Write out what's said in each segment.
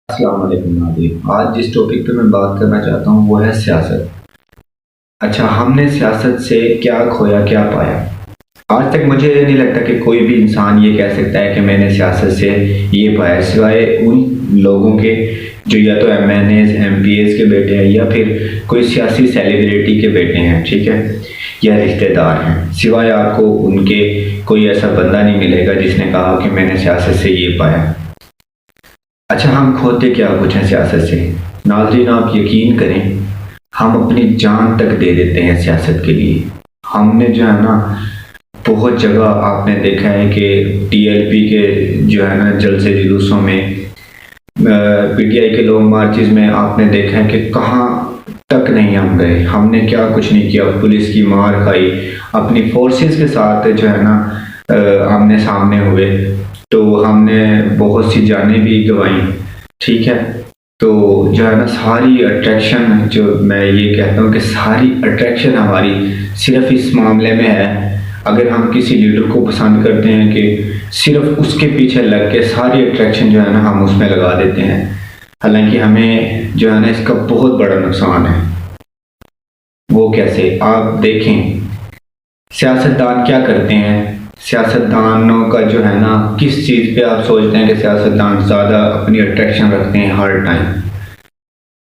السلام علیکم ناظرین، آج جس ٹاپک پہ میں بات کرنا چاہتا ہوں وہ ہے سیاست۔ اچھا، ہم نے سیاست سے کیا کھویا کیا پایا؟ آج تک مجھے نہیں لگتا کہ کوئی بھی انسان یہ کہہ سکتا ہے کہ میں نے سیاست سے یہ پایا، سوائے ان لوگوں کے جو یا تو MNAs MPAs کے بیٹے ہیں یا پھر کوئی سیاسی سیلیبریٹی کے بیٹے ہیں، ٹھیک ہے، یا رشتہ دار ہیں۔ سوائے آپ کو ان کے کوئی ایسا بندہ نہیں ملے گا جس نے کہا کہ میں نے سیاست سے یہ پایا۔ اچھا، ہم کھوتے کیا کچھ ہیں سیاست سے؟ ناظرین، آپ یقین کریں، ہم اپنی جان تک دے دیتے ہیں سیاست کے لیے۔ ہم نے جو ہے نا بہت جگہ آپ نے دیکھا ہے کہ ٹی ایل پی کے جو ہے نا جلسے جلوسوں میں، پی ٹی آئی کے لانگ مارچز میں آپ نے دیکھا ہے کہ کہاں تک نہیں ہم گئے، ہم نے کیا کچھ نہیں کیا، پولیس کی مار کھائی، اپنی فورسز کے ساتھ جو ہے نا آمنے سامنے ہوئے، تو ہم نے بہت سی جانیں بھی گنوائیں، ٹھیک ہے۔ تو جو ہے نا ساری اٹریکشن، جو میں یہ کہتا ہوں کہ ساری اٹریکشن ہماری صرف اس معاملے میں ہے، اگر ہم کسی لیڈر کو پسند کرتے ہیں کہ صرف اس کے پیچھے لگ کے ساری اٹریکشن جو ہے نا ہم اس میں لگا دیتے ہیں، حالانکہ ہمیں جو ہے نا اس کا بہت بڑا نقصان ہے۔ وہ کیسے؟ آپ دیکھیں، سیاستدان کیا کرتے ہیں، سیاستدانوں کا جو ہے نا کس چیز پہ آپ سوچتے ہیں کہ سیاستدان زیادہ اپنی اٹریکشن رکھتے ہیں ہر ٹائم؟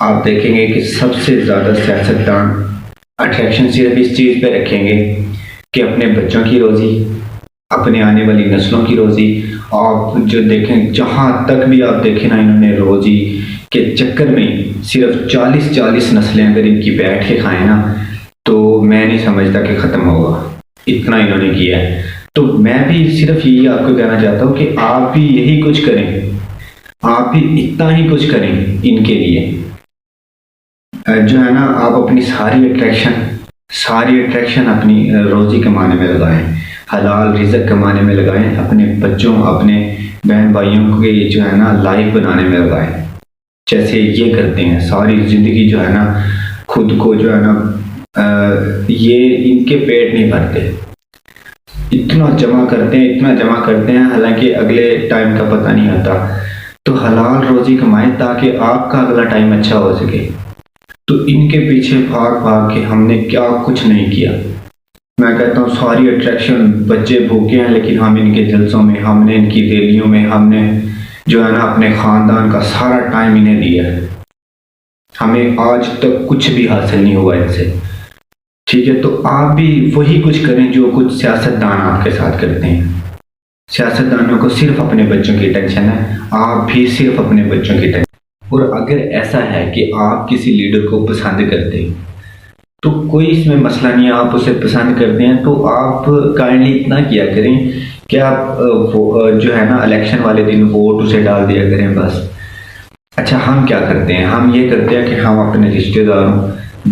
آپ دیکھیں گے کہ سب سے زیادہ سیاستدان اٹریکشن صرف اس چیز پہ رکھیں گے کہ اپنے بچوں کی روزی، اپنے آنے والی نسلوں کی روزی۔ آپ جو دیکھیں، جہاں تک بھی آپ دیکھیں نا، انہوں نے روزی کے چکر میں صرف 40 نسلیں اگر ان کی بیٹھ کے کھائیں نا، تو میں نہیں سمجھتا کہ ختم ہوگا، اتنا انہوں نے کیا ہے۔ تو میں بھی صرف یہی آپ کو کہنا چاہتا ہوں کہ آپ بھی یہی کچھ کریں، آپ بھی اتنا ہی کچھ کریں ان کے لیے، جو ہے نا آپ اپنی ساری اٹریکشن اپنی روزی کمانے میں لگائیں، حلال رزق کمانے میں لگائیں، اپنے بچوں، اپنے بہن بھائیوں کے جو ہے نا لائف بنانے میں لگائیں، جیسے یہ کرتے ہیں ساری زندگی جو ہے نا خود کو جو ہے نا یہ ان کے پیٹ نہیں بھرتے، اتنا جمع کرتے ہیں حالانکہ اگلے ٹائم کا پتہ نہیں ہوتا۔ تو حلال روزی کمائیں تاکہ آپ کا اگلا ٹائم اچھا ہو سکے۔ تو ان کے پیچھے بھاگ کے ہم نے کیا کچھ نہیں کیا۔ میں کہتا ہوں ساری اٹریکشن، بچے بھوکے ہیں لیکن ہم ان کے جلسوں میں، ہم نے ان کی ریلیوں میں، ہم نے جو ہے نا اپنے خاندان کا سارا ٹائم انہیں دیا ہے، ہمیں آج تک کچھ بھی حاصل نہیں ہوا ان سے، ٹھیک ہے۔ تو آپ بھی وہی کچھ کریں جو کچھ سیاستدان آپ کے ساتھ کرتے ہیں۔ سیاستدانوں کو صرف اپنے بچوں کی ٹینشن ہے، آپ بھی صرف اپنے بچوں کی ٹینشن۔ اور اگر ایسا ہے کہ آپ کسی لیڈر کو پسند کرتے ہیں تو کوئی اس میں مسئلہ نہیں ہے، آپ اسے پسند کرتے ہیں تو آپ کائنڈلی اتنا کیا کریں کہ آپ جو ہے نا الیکشن والے دن ووٹ اسے ڈال دیا کریں، بس۔ اچھا، ہم کیا کرتے ہیں؟ ہم یہ کرتے ہیں کہ ہم اپنے رشتہ داروں،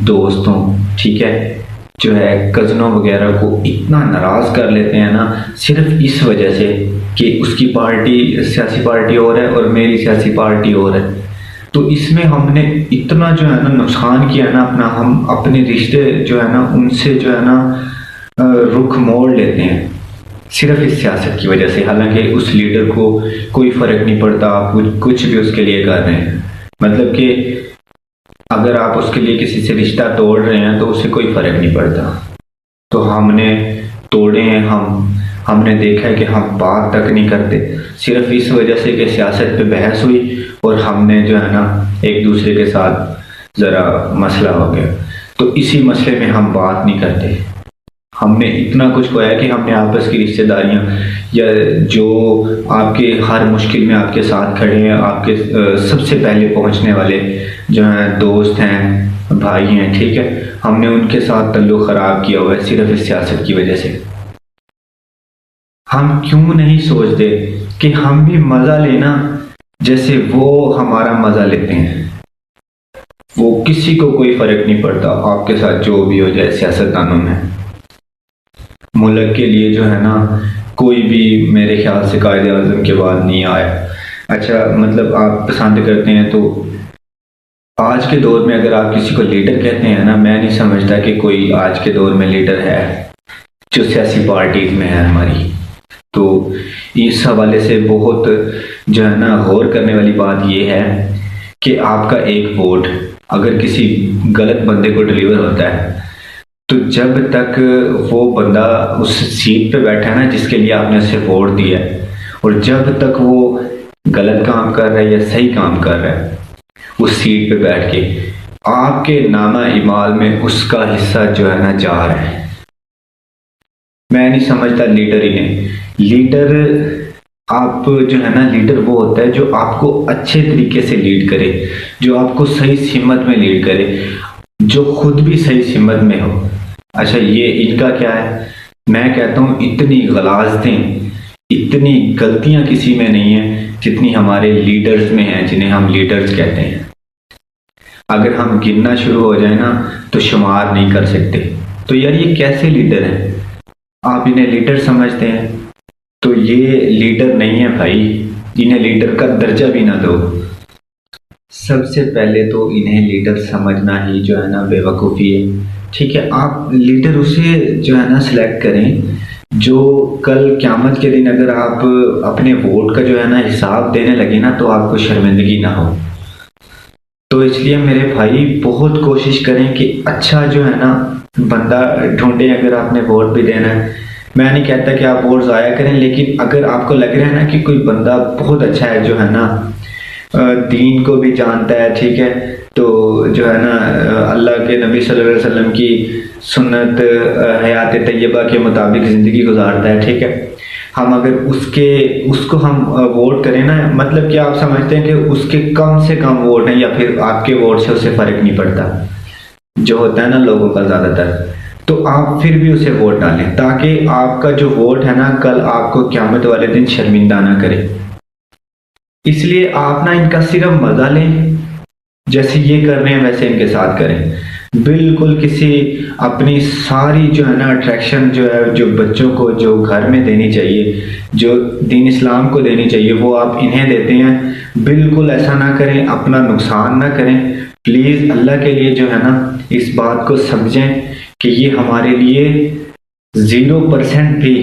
دوستوں، ٹھیک ہے، جو ہے کزنوں وغیرہ کو اتنا ناراض کر لیتے ہیں نا، صرف اس وجہ سے کہ اس کی پارٹی، سیاسی پارٹی اور ہے اور میری سیاسی پارٹی اور ہے۔ تو اس میں ہم نے اتنا جو ہے نا نقصان کیا نا اپنا، ہم اپنے رشتے جو ہے نا ان سے جو ہے نا رخ موڑ لیتے ہیں صرف اس سیاست کی وجہ سے، حالانکہ اس لیڈر کو کوئی فرق نہیں پڑتا آپ کچھ بھی اس کے لیے کر رہے ہیں، مطلب کہ اگر آپ اس کے لیے کسی سے رشتہ توڑ رہے ہیں تو اسے کوئی فرق نہیں پڑتا۔ تو ہم نے توڑے ہیں، ہم نے دیکھا ہے کہ ہم بات تک نہیں کرتے، صرف اس وجہ سے کہ سیاست پہ بحث ہوئی اور ہم نے جو ہے نا ایک دوسرے کے ساتھ ذرا مسئلہ ہو گیا، تو اسی مسئلے میں ہم بات نہیں کرتے۔ ہم نے اتنا کچھ کھویا کہ ہم نے آپس کی رشتہ داریاں، یا جو آپ کے ہر مشکل میں آپ کے ساتھ کھڑے ہیں، آپ کے سب سے پہلے پہنچنے والے جو ہیں دوست ہیں، بھائی ہیں، ٹھیک ہے، ہم نے ان کے ساتھ تعلق خراب کیا ہوا ہے صرف اس سیاست کی وجہ سے۔ ہم کیوں نہیں سوچتے کہ ہم بھی مزہ لینا جیسے وہ ہمارا مزہ لیتے ہیں؟ وہ کسی کو کوئی فرق نہیں پڑتا آپ کے ساتھ جو بھی ہو جائے، سیاستدانوں میں ملک کے لیے جو ہے نا کوئی بھی میرے خیال سے قائد اعظم کے بعد نہیں آیا۔ اچھا، مطلب آپ پسند کرتے ہیں تو آج کے دور میں اگر آپ کسی کو لیڈر کہتے ہیں نا، میں نہیں سمجھتا کہ کوئی آج کے دور میں لیڈر ہے جو سیاسی پارٹیز میں ہے ہماری۔ تو اس حوالے سے بہت جو ہے نا غور کرنے والی بات یہ ہے کہ آپ کا ایک ووٹ اگر کسی غلط بندے کو ڈلیور ہوتا ہے تو جب تک وہ بندہ اس سیٹ پہ بیٹھا ہے نا جس کے لیے آپ نے اسے ووٹ دیا ہے، اور جب تک وہ غلط کام کر رہا ہے یا صحیح کام کر رہا ہے اس سیٹ پہ بیٹھ کے، آپ کے نامہ اعمال میں اس کا حصہ جو ہے نا جا رہا ہے۔ میں نہیں سمجھتا لیڈر ہی نہیں، لیڈر آپ جو ہے نا لیڈر وہ ہوتا ہے جو آپ کو اچھے طریقے سے لیڈ کرے، جو آپ کو صحیح سمت میں لیڈ کرے، جو خود بھی صحیح سمت میں ہو۔ اچھا یہ ان کا کیا ہے؟ میں کہتا ہوں اتنی غلاظتیں، اتنی غلطیاں کسی میں نہیں ہیں جتنی ہمارے لیڈرز میں ہیں، جنہیں ہم لیڈرز کہتے ہیں۔ اگر ہم گننا شروع ہو جائیں نا تو شمار نہیں کر سکتے۔ تو یار یہ کیسے لیڈر ہیں؟ آپ انہیں لیڈر سمجھتے ہیں تو یہ لیڈر نہیں ہے بھائی، انہیں لیڈر کا درجہ بھی نہ دو۔ سب سے پہلے تو انہیں لیڈر سمجھنا ہی جو ہے نا بے وقوفی ہے، ٹھیک ہے؟ آپ لیڈر اسے جو ہے نا سلیکٹ کریں جو کل قیامت کے دن اگر آپ اپنے ووٹ کا جو ہے نا حساب دینے لگے نا تو آپ کو شرمندگی نہ ہو۔ تو اس لیے میرے بھائی بہت کوشش کریں کہ اچھا جو ہے نا بندہ ڈھونڈیں۔ اگر آپ نے ووٹ بھی دینا ہے، میں نہیں کہتا کہ آپ ووٹ ضائع کریں، لیکن اگر آپ کو لگ رہا ہے نا کہ کوئی بندہ بہت اچھا ہے جو ہے نا دین کو بھی جانتا ہے، ٹھیک ہے، تو جو ہے نا اللہ کے نبی صلی اللہ علیہ وسلم کی سنت حیات طیبہ کے مطابق زندگی گزارتا ہے، ٹھیک ہے، ہم اگر اس کو ہم ووٹ کریں نا، مطلب کہ آپ سمجھتے ہیں کہ اس کے کم سے کم ووٹ ہیں یا پھر آپ کے ووٹ سے اسے فرق نہیں پڑتا جو ہوتا ہے نا لوگوں کا زیادہ تر، تو آپ پھر بھی اسے ووٹ ڈالیں تاکہ آپ کا جو ووٹ ہے نا کل آپ کو قیامت والے دن شرمندہ نہ کرے۔ اس لیے آپ نا ان کا صرف مزہ لیں، جیسے یہ کر رہے ہیں ویسے ان کے ساتھ کریں۔ بالکل کسی اپنی ساری جو ہے نا اٹریکشن جو ہے جو بچوں کو جو گھر میں دینی چاہیے، جو دین اسلام کو دینی چاہیے، وہ آپ انہیں دیتے ہیں۔ بالکل ایسا نہ کریں، اپنا نقصان نہ کریں پلیز۔ اللہ کے لیے جو ہے نا اس بات کو سمجھیں کہ یہ ہمارے لیے 0% بھی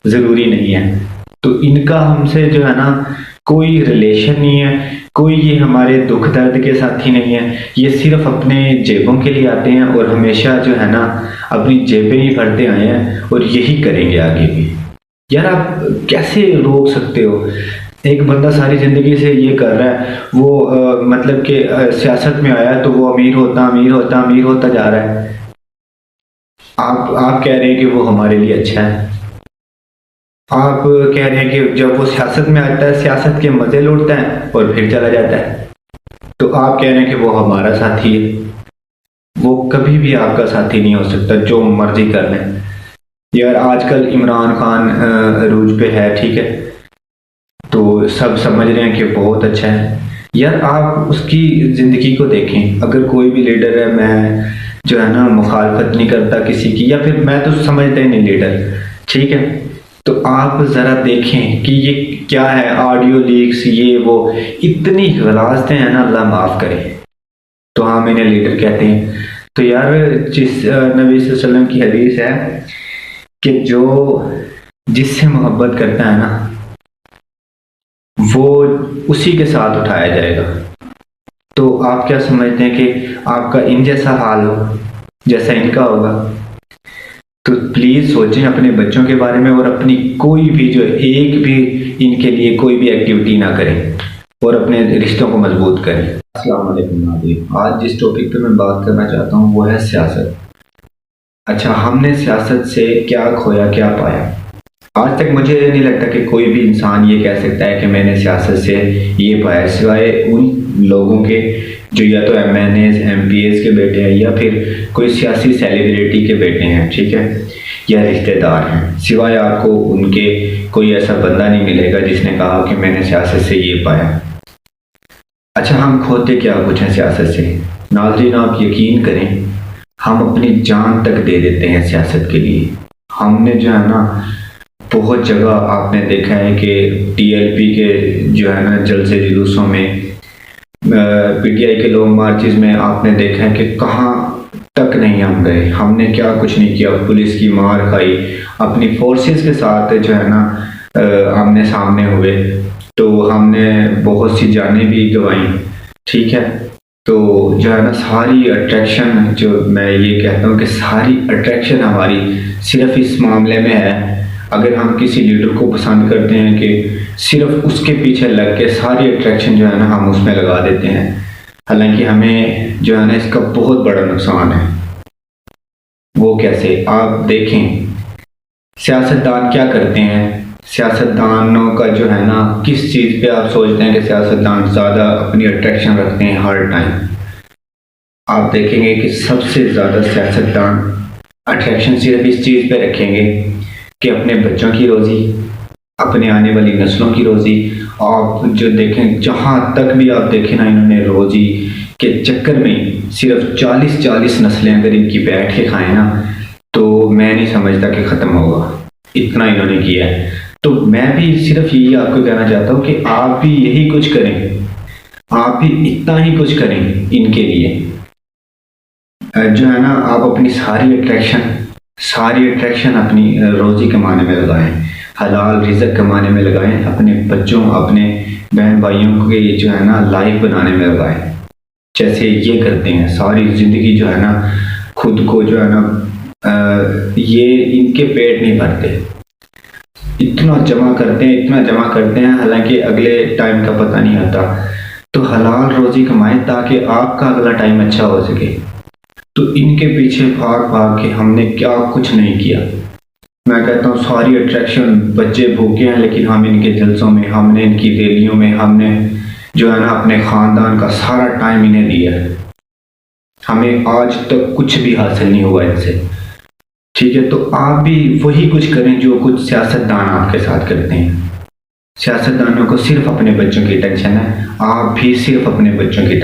ضروری نہیں ہے۔ تو ان کا ہم سے جو ہے نا کوئی ریلیشن نہیں ہے، کوئی یہ ہمارے دکھ درد کے ساتھی نہیں ہے، یہ صرف اپنے جیبوں کے لیے آتے ہیں اور ہمیشہ جو ہے نا اپنی جیبیں ہی بھرتے آئے ہیں اور یہی کریں گے آگے بھی۔ یار آپ کیسے روک سکتے ہو؟ ایک بندہ ساری زندگی سے یہ کر رہا ہے، وہ مطلب کہ سیاست میں آیا تو وہ امیر ہوتا جا رہا ہے۔ آپ کہہ رہے ہیں کہ وہ ہمارے لیے اچھا ہے، آپ کہہ رہے ہیں کہ جب وہ سیاست میں آتا ہے سیاست کے مزے لوٹتا ہے اور پھر چلا جاتا ہے، تو آپ کہہ رہے ہیں کہ وہ ہمارا ساتھی ہے۔ وہ کبھی بھی آپ کا ساتھی نہیں ہو سکتا، جو مرضی کر لیں۔ یار آج کل عمران خان عروج پہ ہے، ٹھیک ہے، تو سب سمجھ رہے ہیں کہ بہت اچھا ہے۔ یار آپ اس کی زندگی کو دیکھیں، اگر کوئی بھی لیڈر ہے، میں جو ہے نا مخالفت نہیں کرتا کسی کی، یا پھر میں تو سمجھتا ہی نہیں لیڈر، ٹھیک ہے، تو آپ ذرا دیکھیں کہ یہ کیا ہے، آڈیو لیکس، یہ وہ اتنی غلاظتیں ہیں نا، اللہ معاف کرے، تو ہم انہیں لیڈر کہتے ہیں۔ تو یار جس نبی صلی اللہ علیہ وسلم کی حدیث ہے کہ جو جس سے محبت کرتا ہے نا وہ اسی کے ساتھ اٹھایا جائے گا۔ تو آپ کیا سمجھتے ہیں کہ آپ کا ان جیسا حال ہو جیسا ان کا ہوگا؟ تو پلیز سوچیں اپنے بچوں کے بارے میں، اور اپنی کوئی بھی جو ایک بھی ان کے لیے کوئی بھی ایکٹیویٹی نہ کریں، اور اپنے رشتوں کو مضبوط کریں۔ السلام علیکم ناظرین، آج جس ٹاپک پہ میں بات کرنا چاہتا ہوں وہ ہے سیاست۔ اچھا ہم نے سیاست سے کیا کھویا کیا پایا؟ آج تک مجھے نہیں لگتا کہ کوئی بھی انسان یہ کہہ سکتا ہے کہ میں نے سیاست سے یہ پایا، سوائے ان لوگوں کے جو یا تو MNAs MPs کے بیٹے ہیں، یا پھر کوئی سیاسی سیلیبریٹی کے بیٹے ہیں، ٹھیک ہے، یا رشتہ دار ہیں۔ سوائے آپ کو ان کے کوئی ایسا بندہ نہیں ملے گا جس نے کہا کہ میں نے سیاست سے یہ پایا۔ اچھا ہم کھوتے کیا کچھ ہیں سیاست سے؟ ناظرین آپ یقین کریں، ہم اپنی جان تک دے دیتے ہیں سیاست کے لیے۔ ہم نے جو ہے نا بہت جگہ آپ نے دیکھا ہے کہ TLP کے جو ہے نا جلسے جلوسوں میں، PTI کے لانگ مارچز میں آپ نے دیکھا ہے کہ کہاں تک نہیں ہم گئے، ہم نے کیا کچھ نہیں کیا، پولیس کی مار کھائی، اپنی فورسز کے ساتھ جو ہے نا آمنے سامنے ہوئے، تو ہم نے بہت سی جانیں بھی گنوائیں، ٹھیک ہے. تو جو ہے نا ساری اٹریکشن، جو میں یہ کہتا ہوں کہ ساری اٹریکشن ہماری صرف اس معاملے میں ہے. اگر ہم کسی لیڈر کو پسند کرتے ہیں کہ صرف اس کے پیچھے لگ کے ساری اٹریکشن جو ہے نا ہم اس میں لگا دیتے ہیں، حالانکہ ہمیں جو ہے نا اس کا بہت بڑا نقصان ہے. وہ کیسے؟ آپ دیکھیں سیاستدان کیا کرتے ہیں. سیاستدانوں کا جو ہے نا کس چیز پہ آپ سوچتے ہیں کہ سیاستدان زیادہ اپنی اٹریکشن رکھتے ہیں ہر ٹائم؟ آپ دیکھیں گے کہ سب سے زیادہ سیاستدان اٹریکشن صرف اس چیز پہ رکھیں گے کہ اپنے بچوں کی روزی، اپنے آنے والی نسلوں کی روزی. آپ جو دیکھیں، جہاں تک بھی آپ دیکھیں نا، انہوں نے روزی کے چکر میں صرف 40 نسلیں اگر ان کی بیٹھ کے کھائیں نا تو میں نہیں سمجھتا کہ ختم ہوگا. اتنا انہوں نے کیا ہے. تو میں بھی صرف یہی آپ کو کہنا چاہتا ہوں کہ آپ بھی یہی کچھ کریں، آپ بھی اتنا ہی کچھ کریں ان کے لیے. جو ہے نا آپ اپنی ساری اٹریکشن اپنی روزی کمانے میں لگائیں، حلال رزق کمانے میں لگائیں، اپنے بچوں، اپنے بہن بھائیوں کے جو ہے نا لائف بنانے میں لگائیں. جیسے یہ کرتے ہیں ساری زندگی جو ہے نا خود کو جو ہے نا یہ ان کے پیٹ نہیں بھرتے، اتنا جمع کرتے ہیں حالانکہ اگلے ٹائم کا پتہ نہیں آتا. تو حلال روزی کمائیں تاکہ آپ کا اگلا ٹائم اچھا ہو سکے. تو ان کے پیچھے بھاگ کے ہم نے کیا کچھ نہیں کیا. میں کہتا ہوں ساری اٹریکشن، بچے بھوکے ہیں لیکن ہم ان کے جلسوں میں، ہم نے ان کی ریلیوں میں، ہم نے جو ہے نا اپنے خاندان کا سارا ٹائم انہیں دیا. ہمیں آج تک کچھ بھی حاصل نہیں ہوا ان سے، ٹھیک ہے. تو آپ بھی وہی کچھ کریں جو کچھ سیاستدان آپ کے ساتھ کرتے ہیں. سیاستدانوں کو صرف اپنے بچوں کی ٹینشن ہے، آپ بھی صرف اپنے بچوں کی ٹینشن